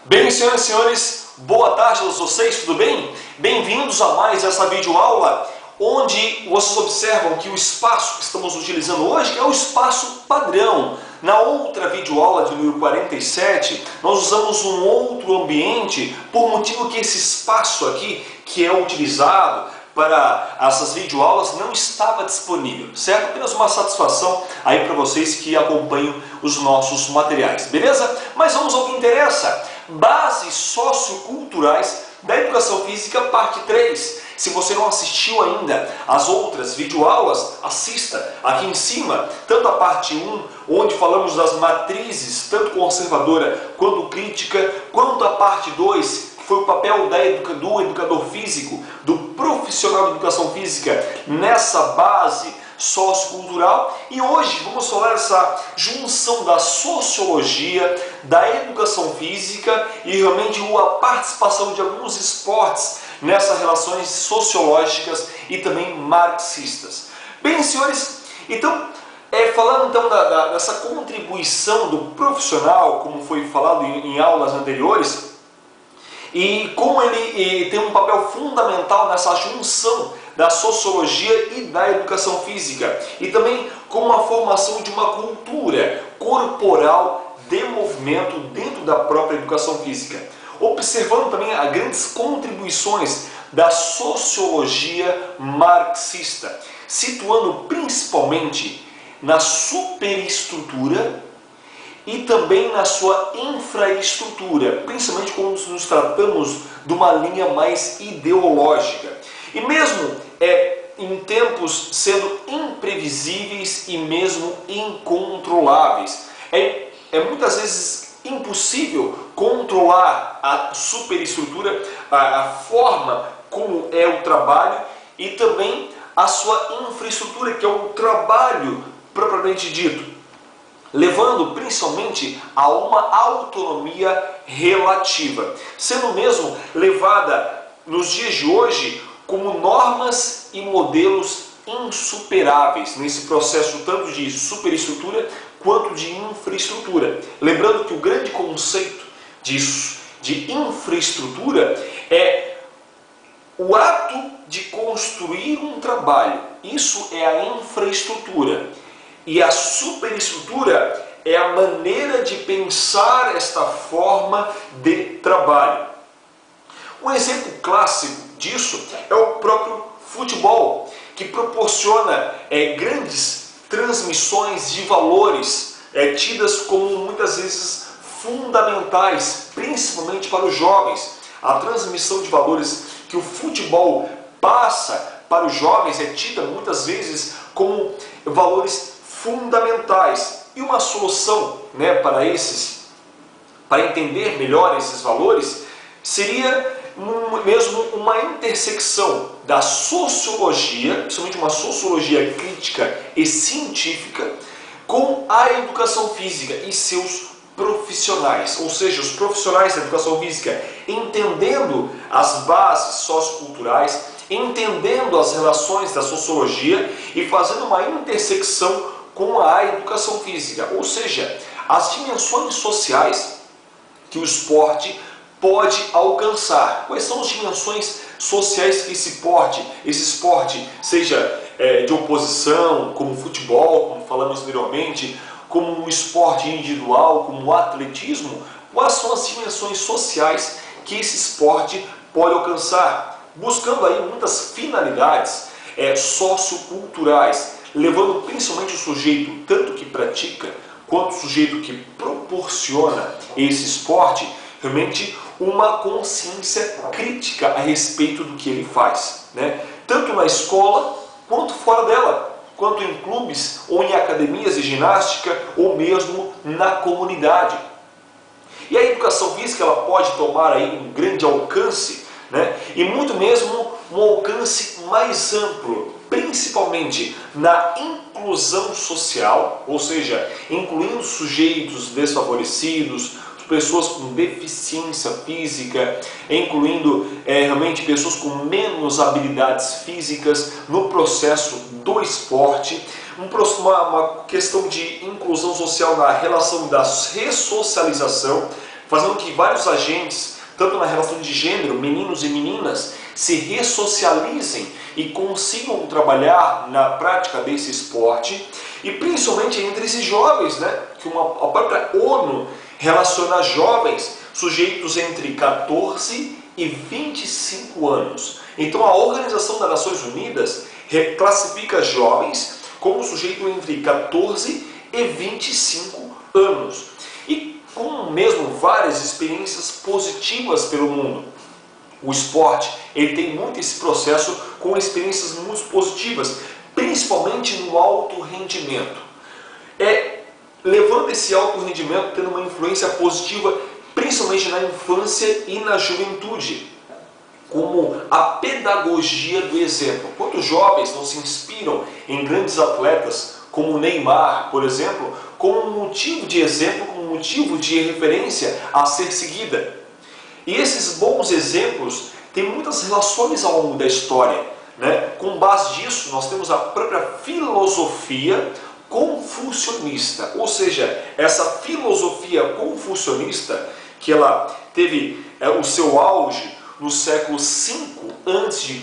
Bem, senhoras e senhores, boa tarde a todos vocês, tudo bem? Bem-vindos a mais essa videoaula, onde vocês observam que o espaço que estamos utilizando hoje é o espaço padrão. Na outra videoaula de número 47, nós usamos um outro ambiente, por motivo que esse espaço aqui, que é utilizado para essas videoaulas, não estava disponível, certo? Apenas uma satisfação aí para vocês que acompanham os nossos materiais, beleza? Mas vamos ao que interessa. Bases socioculturais da educação física, parte 3. Se você não assistiu ainda às outras videoaulas, assista aqui em cima, tanto a parte 1, onde falamos das matrizes, tanto conservadora quanto crítica, quanto a parte 2, que foi o papel do educador físico, do profissional de educação física nessa base sociocultural. E hoje vamos falar dessa junção da sociologia, da educação física e realmente a participação de alguns esportes nessas relações sociológicas e também marxistas. Bem, senhores, então, falando então dessa contribuição do profissional, como foi falado em aulas anteriores, e como ele tem um papel fundamental nessa junção da sociologia e da educação física, e também como a formação de uma cultura corporal de movimento dentro da própria educação física. Observando também as grandes contribuições da sociologia marxista, situando principalmente na superestrutura e também na sua infraestrutura, principalmente quando nos tratamos de uma linha mais ideológica. E mesmo em tempos sendo imprevisíveis e mesmo incontroláveis. É muitas vezes impossível controlar a superestrutura, a forma como é o trabalho e também a sua infraestrutura, que é o trabalho propriamente dito, levando principalmente a uma autonomia relativa, sendo mesmo levada nos dias de hoje como normas e modelos insuperáveis nesse processo tanto de superestrutura quanto de infraestrutura. Lembrando que o grande conceito de infraestrutura é o ato de construir um trabalho. Isso é a infraestrutura. E a superestrutura é a maneira de pensar esta forma de trabalho. Um exemplo clássico disso é o próprio futebol, que proporciona grandes transmissões de valores tidas como muitas vezes fundamentais, principalmente para os jovens. A transmissão de valores que o futebol passa para os jovens é tida muitas vezes como valores fundamentais. E uma solução para entender melhor esses valores, seria mesmo uma intersecção da sociologia, principalmente uma sociologia crítica e científica, com a educação física e seus profissionais, ou seja, os profissionais da educação física entendendo as bases socioculturais, entendendo as relações da sociologia e fazendo uma intersecção com a educação física, ou seja, as dimensões sociais que o esporte pode alcançar. Quais são as dimensões sociais que esse esporte, seja de oposição, como futebol, como falamos anteriormente, como um esporte individual, como o atletismo, quais são as dimensões sociais que esse esporte pode alcançar? Buscando aí muitas finalidades socioculturais, levando principalmente o sujeito, tanto que pratica, quanto o sujeito que proporciona esse esporte, realmente uma consciência crítica a respeito do que ele faz, tanto na escola quanto fora dela, quanto em clubes ou em academias de ginástica ou mesmo na comunidade. E a educação física ela pode tomar aí um grande alcance, e muito mesmo um alcance mais amplo, principalmente na inclusão social, ou seja, incluindo sujeitos desfavorecidos, pessoas com deficiência física, incluindo realmente pessoas com menos habilidades físicas no processo do esporte, uma questão de inclusão social na relação da ressocialização, fazendo que vários agentes, tanto na relação de gênero, meninos e meninas, se ressocializem e consigam trabalhar na prática desse esporte, e principalmente entre esses jovens, né? Que a própria ONU relaciona jovens sujeitos entre 14 e 25 anos. Então a Organização das Nações Unidas classifica jovens como sujeito entre 14 e 25 anos. E com mesmo várias experiências positivas pelo mundo. O esporte, ele tem muito esse processo com experiências muito positivas, principalmente no alto rendimento. Levando esse alto rendimento, tendo uma influência positiva, principalmente na infância e na juventude, como a pedagogia do exemplo. Quantos jovens não se inspiram em grandes atletas, como o Neymar, por exemplo, como um motivo de exemplo, como um motivo de referência a ser seguida? E esses bons exemplos têm muitas relações ao longo da história, né? Com base nisso, nós temos a própria filosofia confucionista, ou seja, essa filosofia confucionista, que ela teve o seu auge no século V a.C.,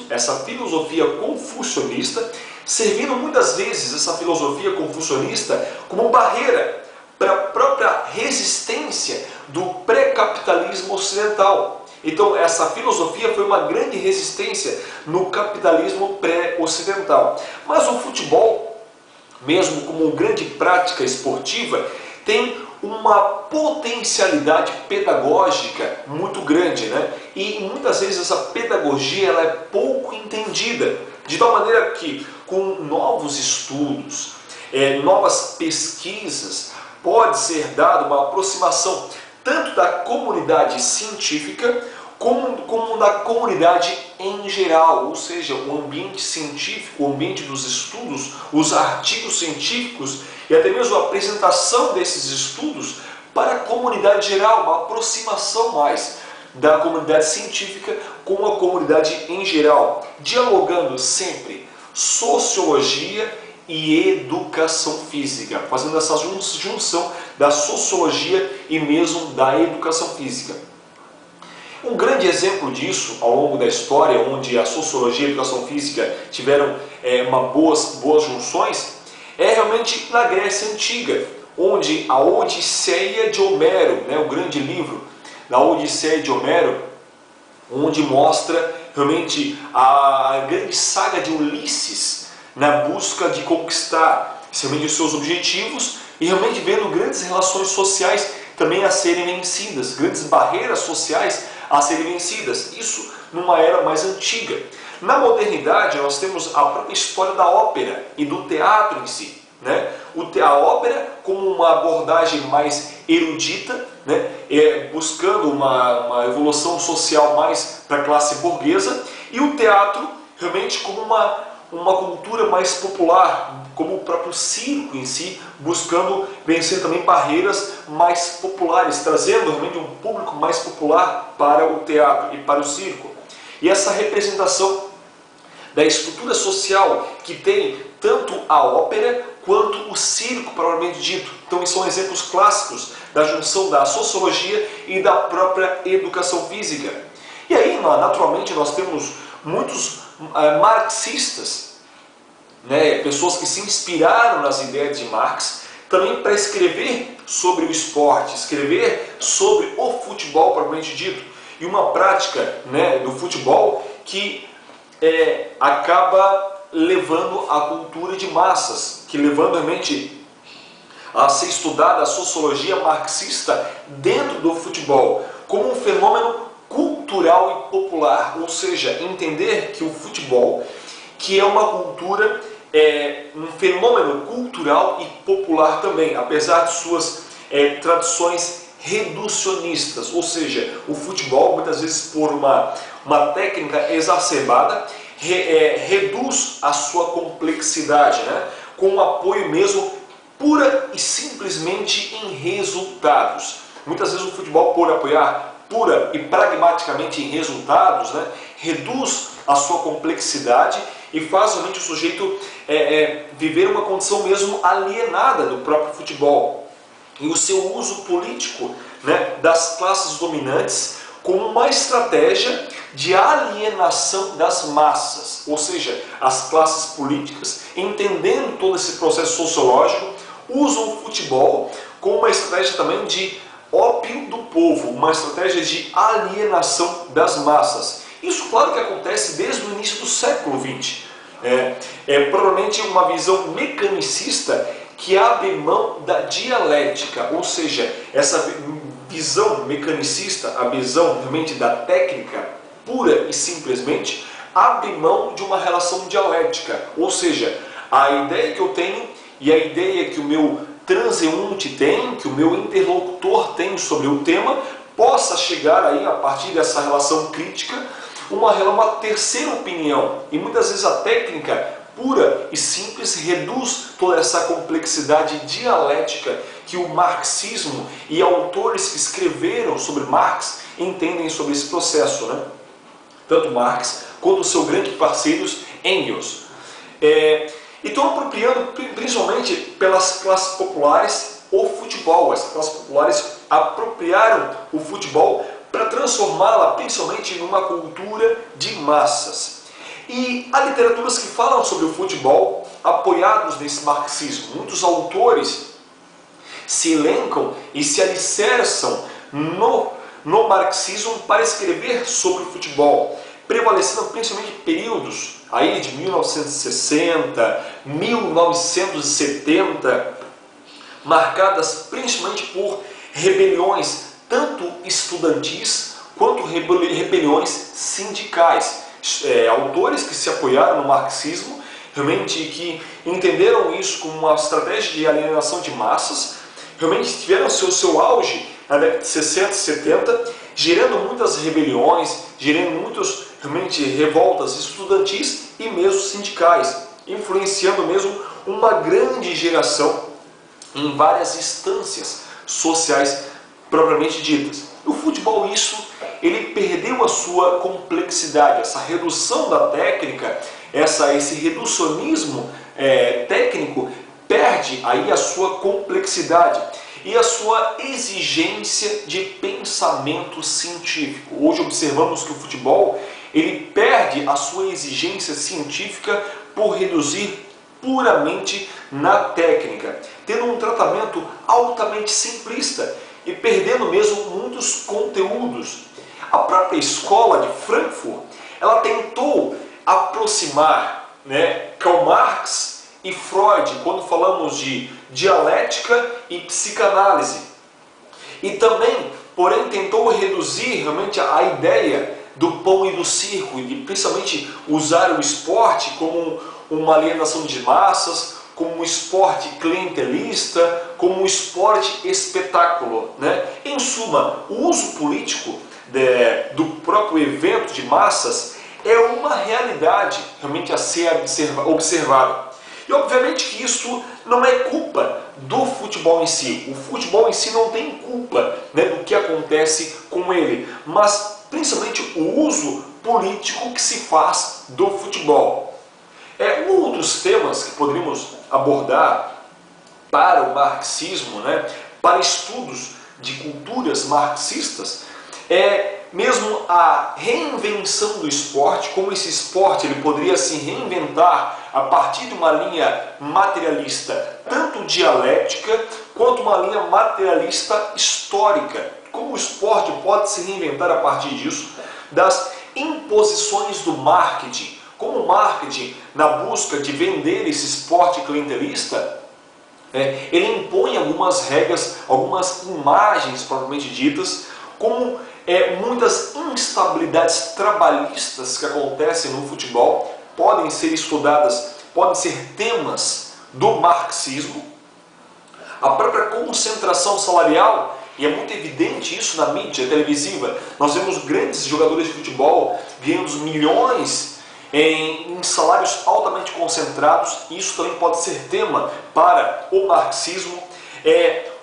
essa filosofia confucionista, servindo muitas vezes essa filosofia confucionista como barreira para a própria resistência do pré-capitalismo ocidental. Então essa filosofia foi uma grande resistência no capitalismo pré-ocidental. Mas o futebol, mesmo como uma grande prática esportiva, tem uma potencialidade pedagógica muito grande, né? E muitas vezes essa pedagogia ela é pouco entendida, de tal maneira que com novos estudos, novas pesquisas, pode ser dada uma aproximação tanto da comunidade científica como da comunidade em geral, ou seja, o ambiente científico, o ambiente dos estudos, os artigos científicos e até mesmo a apresentação desses estudos para a comunidade geral, uma aproximação mais da comunidade científica com a comunidade em geral, dialogando sempre sociologia e educação física, fazendo essa junção da sociologia e mesmo da educação física. Um grande exemplo disso, ao longo da história, onde a sociologia e a educação física tiveram boas junções, é realmente na Grécia Antiga, onde a Odisseia de Homero, né, o grande livro da Odisseia de Homero, onde mostra realmente a grande saga de Ulisses na busca de conquistar realmente os seus objetivos e realmente vendo grandes relações sociais também a serem vencidas, grandes barreiras sociais a serem vencidas. Isso numa era mais antiga. Na modernidade nós temos a própria história da ópera e do teatro em si, né? A ópera como uma abordagem mais erudita, né? Buscando uma evolução social mais para a classe burguesa, e o teatro realmente como uma cultura mais popular, como o próprio circo em si, buscando vencer também barreiras mais populares, trazendo realmente um público mais popular para o teatro e para o circo. E essa representação da estrutura social que tem tanto a ópera quanto o circo propriamente dito. Então são exemplos clássicos da junção da sociologia e da própria educação física. E aí, naturalmente, nós temos muitos marxistas, né, pessoas que se inspiraram nas ideias de Marx, também para escrever sobre o esporte, escrever sobre o futebol propriamente dito, e uma prática, né, do futebol que acaba levando a cultura de massas, que levando realmente a ser estudada a sociologia marxista dentro do futebol, como um fenômeno cultural e popular, ou seja, entender que o futebol, que é uma cultura, um fenômeno cultural e popular também, apesar de suas tradições reducionistas, ou seja, o futebol muitas vezes por uma técnica exacerbada reduz a sua complexidade, né? Com o apoio mesmo pura e simplesmente em resultados. Muitas vezes o futebol, por apoiar pura e pragmaticamente em resultados, né, reduz a sua complexidade e faz realmente o sujeito viver uma condição mesmo alienada do próprio futebol. e o seu uso político, né, das classes dominantes como uma estratégia de alienação das massas, ou seja, as classes políticas, entendendo todo esse processo sociológico, usam o futebol como uma estratégia também de ópio do povo, uma estratégia de alienação das massas. Isso, claro, que acontece desde o início do século XX. Provavelmente uma visão mecanicista que abre mão da dialética, ou seja, essa visão mecanicista, a visão realmente da técnica, pura e simplesmente, abre mão de uma relação dialética, ou seja, a ideia que eu tenho e a ideia que o meu transeunte tem, que o meu interlocutor tem sobre o tema, possa chegar aí, a partir dessa relação crítica, uma terceira opinião. E muitas vezes a técnica pura e simples reduz toda essa complexidade dialética que o marxismo e autores que escreveram sobre Marx entendem sobre esse processo, né? Tanto Marx quanto o seu grande parceiro Engels. Estão apropriando principalmente pelas classes populares o futebol. As classes populares apropriaram o futebol para transformá-la principalmente numa cultura de massas. E há literaturas que falam sobre o futebol apoiados nesse marxismo. Muitos autores se elencam e se alicerçam no marxismo para escrever sobre o futebol, prevalecendo principalmente períodos aí de 1960, 1970, marcadas principalmente por rebeliões tanto estudantis quanto rebeliões sindicais. Autores que se apoiaram no marxismo, realmente que entenderam isso como uma estratégia de alienação de massas, realmente tiveram seu auge na década de 60 e 70, gerando muitas rebeliões, gerando muitas realmente revoltas estudantis e mesmo sindicais, influenciando mesmo uma grande geração em várias instâncias sociais propriamente ditas. O futebol, ele perdeu a sua complexidade, essa redução da técnica, esse reducionismo técnico perde aí a sua complexidade e a sua exigência de pensamento científico. Hoje observamos que o futebol ele perde a sua exigência científica por reduzir puramente na técnica, tendo um tratamento altamente simplista e perdendo mesmo muitos conteúdos. A própria escola de Frankfurt, ela tentou aproximar, Karl Marx e Freud, quando falamos de dialética e psicanálise. E também, porém, tentou reduzir realmente a ideia do pão e do circo, e principalmente usar o esporte como uma alienação de massas, como um esporte clientelista, como um esporte espetáculo, Em suma, o uso político do próprio evento de massas é uma realidade realmente a ser observada. E obviamente que isso não é culpa do futebol em si. O futebol em si não tem culpa do que acontece com ele, mas principalmente o uso político que se faz do futebol. Outros temas que poderíamos abordar para o marxismo, para estudos de culturas marxistas, mesmo a reinvenção do esporte, como esse esporte ele poderia se reinventar a partir de uma linha materialista, tanto dialética, quanto uma linha materialista histórica. Como o esporte pode se reinventar a partir disso, das imposições do marketing, como o marketing, na busca de vender esse esporte clientelista, ele impõe algumas regras, algumas imagens propriamente ditas, como muitas instabilidades trabalhistas que acontecem no futebol podem ser estudadas, podem ser temas do marxismo. A própria concentração salarial, e é muito evidente isso na mídia televisiva, nós vemos grandes jogadores de futebol ganhando milhões em salários altamente concentrados, e isso também pode ser tema para o marxismo.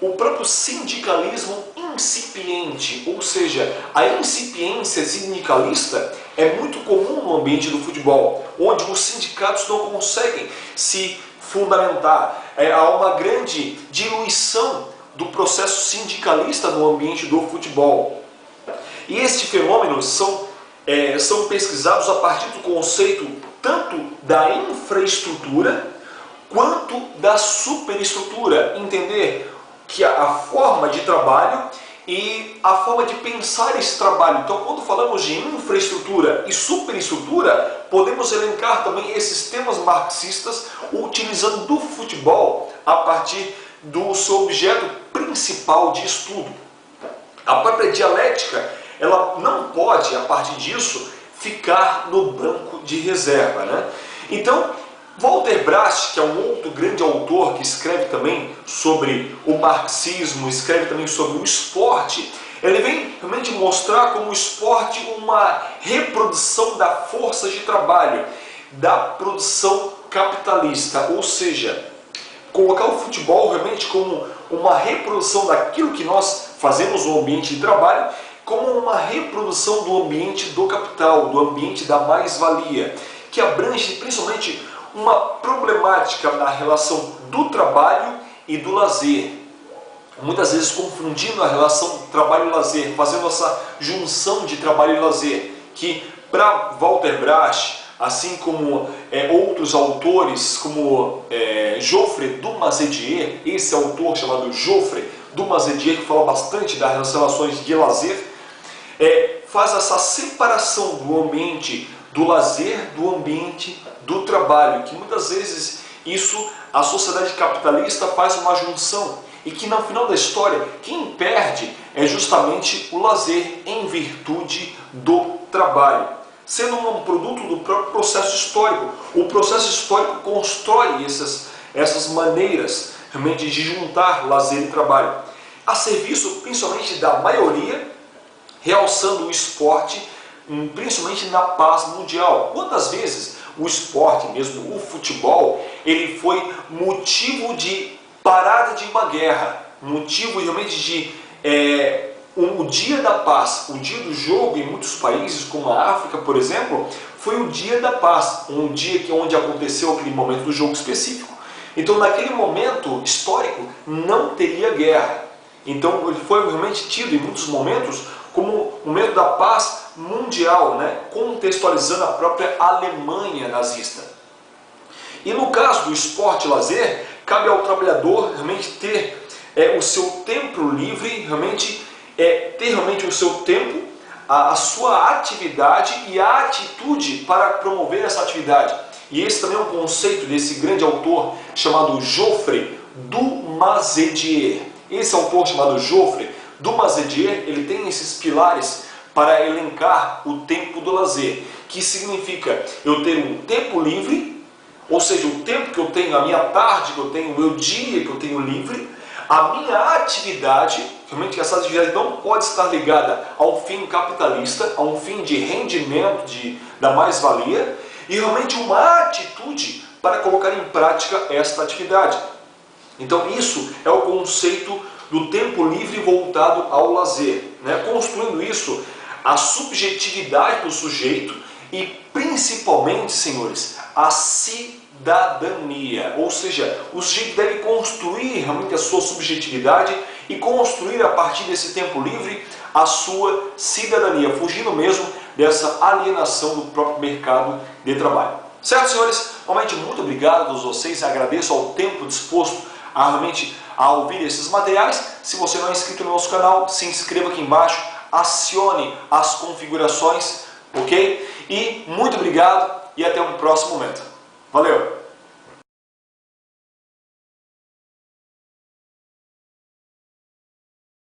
O próprio sindicalismo incipiente, ou seja, a incipiência sindicalista é muito comum no ambiente do futebol, onde os sindicatos não conseguem se fundamentar. Há uma grande diluição do processo sindicalista no ambiente do futebol. E estes fenômenos são pesquisados a partir do conceito tanto da infraestrutura quanto da superestrutura. Entender que a forma de trabalho e a forma de pensar esse trabalho. Então, quando falamos de infraestrutura e superestrutura, podemos elencar também esses temas marxistas utilizando do futebol a partir do seu objeto principal de estudo. A própria dialética, ela não pode, a partir disso, ficar no banco de reserva, né? Então, Walter Bracht, que é um outro grande autor que escreve também sobre o marxismo, escreve também sobre o esporte, ele vem realmente mostrar como o esporte uma reprodução da força de trabalho, da produção capitalista, ou seja, colocar o futebol realmente como uma reprodução daquilo que nós fazemos no ambiente de trabalho, como uma reprodução do ambiente do capital, do ambiente da mais-valia, que abrange principalmente uma problemática na relação do trabalho e do lazer. Muitas vezes confundindo a relação trabalho-lazer, fazendo essa junção de trabalho e lazer, que para Walter Bracht, assim como outros autores, como Geoffrey Dumazedier, esse autor chamado Geoffrey Dumazedier, que fala bastante das relações de lazer, faz essa separação do ambiente do lazer, do ambiente do trabalho, que muitas vezes isso a sociedade capitalista faz uma junção e que no final da história quem perde é justamente o lazer em virtude do trabalho, sendo um produto do próprio processo histórico. O processo histórico constrói essas maneiras realmente de juntar lazer e trabalho, a serviço principalmente da maioria, realçando o esporte, principalmente na paz mundial. Quantas vezes o esporte, mesmo o futebol, ele foi motivo de parada de uma guerra, motivo realmente de o dia da paz, o dia do jogo em muitos países, como a África, por exemplo, foi o dia da paz, um dia onde aconteceu aquele momento do jogo específico. Então, naquele momento histórico, não teria guerra. Então, ele foi realmente tido em muitos momentos como o momento da paz mundial, né? Contextualizando a própria Alemanha nazista. E no caso do esporte e lazer, cabe ao trabalhador realmente ter o seu tempo livre, realmente ter realmente o seu tempo, a sua atividade e a atitude para promover essa atividade. E esse também é um conceito desse grande autor chamado Geoffrey Dumazedier. Esse autor chamado Geoffrey Dumazedier, ele tem esses pilares para elencar o tempo do lazer, que significa eu ter um tempo livre, ou seja, o tempo que eu tenho, a minha tarde que eu tenho, o meu dia que eu tenho livre, a minha atividade, realmente essa atividade não pode estar ligada ao fim capitalista, a um fim de rendimento, da mais-valia, e realmente uma atitude para colocar em prática esta atividade. Então isso é o conceito do tempo livre voltado ao lazer, né? Construindo isso, a subjetividade do sujeito e principalmente, senhores, a cidadania, ou seja, o sujeito deve construir realmente a sua subjetividade e construir a partir desse tempo livre a sua cidadania, fugindo mesmo dessa alienação do próprio mercado de trabalho. Certo, senhores? Realmente muito obrigado a todos vocês, agradeço ao tempo disposto a ouvir esses materiais. Se você não é inscrito no nosso canal, se inscreva aqui embaixo, acione as configurações, ok? E muito obrigado e até um próximo momento. Valeu!